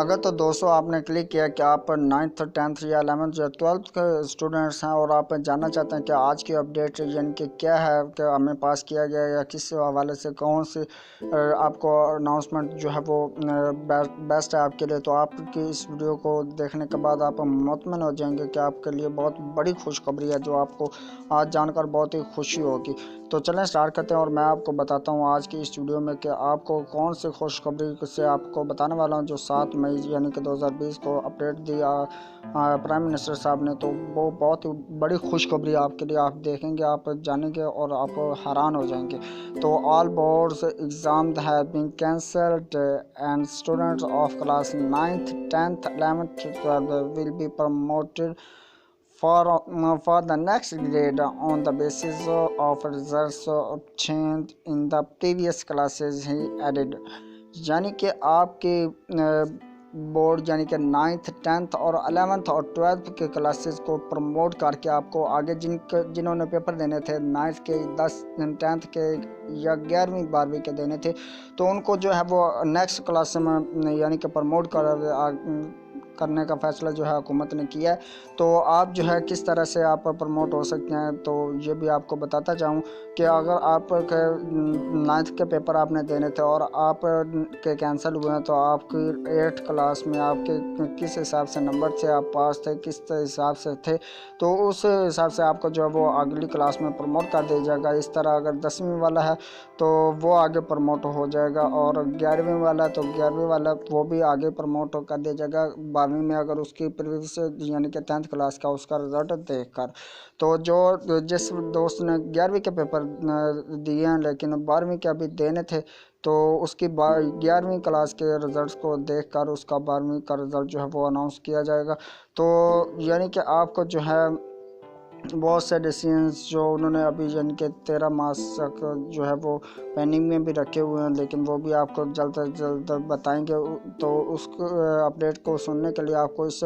अगर तो दोस्तों आपने क्लिक किया कि आप 9th 10th या 11th या 12th के स्टूडेंट्स हैं और आप जानना चाहते हैं कि आज की अपडेट यानी कि क्या है कि हमें पास किया गया या किस हवाले से कौन सी आपको अनाउंसमेंट जो है वो बेस्ट है आपके लिए, तो आपकी इस वीडियो को देखने के बाद आप मुतमिन हो जाएंगे कि आपके लिए बहुत बड़ी खुशखबरी है जो आपको आज जानकर बहुत ही खुशी होगी। तो चलें स्टार्ट करते हैं और मैं आपको बताता हूँ आज की इस वीडियो में कि आपको कौन सी खुशखबरी से आपको बताने वाला हूँ जो 7 मई यानी कि 2020 को अपडेट दिया प्राइम मिनिस्टर साहब ने। तो वो बहुत ही बड़ी खुशखबरी आपके लिए, आप देखेंगे, आप जानेंगे और आप हैरान हो जाएंगे। तो all boards exam have been cancelled and students of class 9th 10th 11th 12th will be promoted for the next grade on the basis of results obtained in the previous classes, he added। यानी कि आपके board यानी कि 9th 10th और 11th और 12th के classes को promote करके आपको आगे जिन्होंने पेपर देने थे 9th के 10th के या 11वीं 12वीं के देने थे, तो उनको जो है वो नेक्स्ट क्लास में यानी कि प्रमोट करने का फैसला जो है हुकूमत ने किया है। तो आप जो है किस तरह से आप प्रमोट हो सकते हैं, तो ये भी आपको बताता जाऊं कि अगर आप के 9th के पेपर आपने देने थे और आप के कैंसिल हुए हैं, तो आपकी 8th क्लास में आपके किस हिसाब से नंबर से आप पास थे, किस हिसाब से थे, तो उस हिसाब से आपको जो है वो अगली क्लास में प्रमोट कर दिया जाएगा। इस तरह अगर 10वीं वाला है तो वो आगे प्रमोट हो जाएगा, और 11वीं वाला है तो 11वीं वाला वो भी आगे प्रमोट कर दिया जाएगा 12वीं में, अगर उसकी प्रीवियस यानी कि 10th क्लास का उसका रिजल्ट देखकर। तो जो जिस दोस्त ने 11वीं के पेपर दिए हैं लेकिन 12वीं के अभी देने थे, तो उसकी 11वीं क्लास के रिज़ल्ट्स को देखकर उसका 12वीं का रिज़ल्ट जो है वो अनाउंस किया जाएगा। तो यानी कि आपको जो है बहुत से डिसीजंस जो उन्होंने अभी यानी कि 13 मास तक जो है वो पेंडिंग में भी रखे हुए हैं, लेकिन वो भी आपको जल्द से जल्द बताएंगे। तो उस अपडेट को सुनने के लिए आपको इस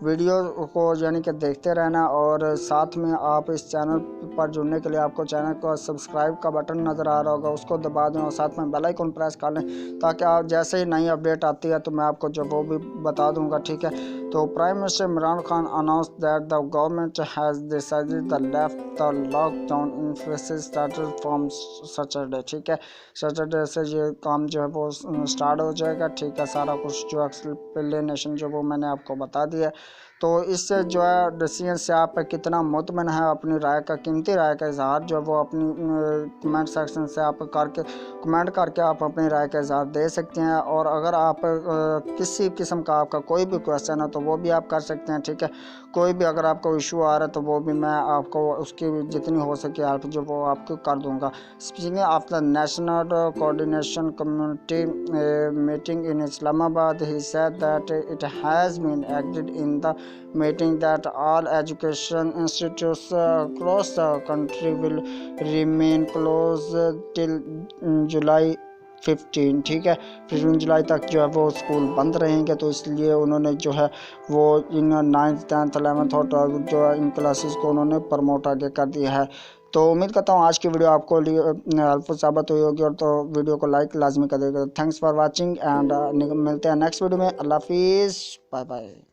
वीडियो को यानी कि देखते रहना, और साथ में आप इस चैनल पर जुड़ने के लिए आपको चैनल को सब्सक्राइब का बटन नज़र आ रहा होगा, उसको दबा दें और साथ में बेल आइकन प्रेस कर लें, ताकि आप जैसे ही नई अपडेट आती है तो मैं आपको जो वो भी बता दूंगा, ठीक है। तो prime minister Imran Khan announce that the government has decided the left the lockdown in faces started from Saturday, ठीक है। सैटरडे से ये काम जो है वो स्टार्ट हो जाएगा, ठीक है। सारा कुछ जो एक्सप्लेनेशन जो वो मैंने आपको बता दिया। तो इससे जो है डिसीजन से आप कितना मुतमन है, अपनी राय का कीमती राय का इजहार जो है वो अपनी कमेंट सेक्शन से आप कमेंट करके आप अपनी राय का इजहार दे सकते हैं। और अगर आप किसी किस्म का आपका कोई भी क्वेश्चन है तो वो भी आप कर सकते हैं, ठीक है। कोई भी अगर आपको इशू आ रहा है तो वो भी मैं आपको उसकी जितनी हो सके हेल्प जो वो आपको कर दूंगा। Speaking of the national coordination community meeting in Islamabad, he said that it has been agreed in the meeting that all education institutes across the country will remain closed till July 15, ठीक है। फिर जून जुलाई तक जो है वो स्कूल बंद रहेंगे, तो इसलिए उन्होंने जो है वो इन 9th 10th 11th और 12th जो है इन क्लासेस को उन्होंने प्रमोट आगे कर दिया है। तो उम्मीद करता हूँ आज की वीडियो आपको हेल्पफुल साबित हुई होगी, और तो वीडियो को लाइक लाजमी कर देगा। थैंक्स फॉर वाचिंग एंड मिलते हैं नेक्स्ट वीडियो में। अल्लाह हाफिज़, बाय बाय।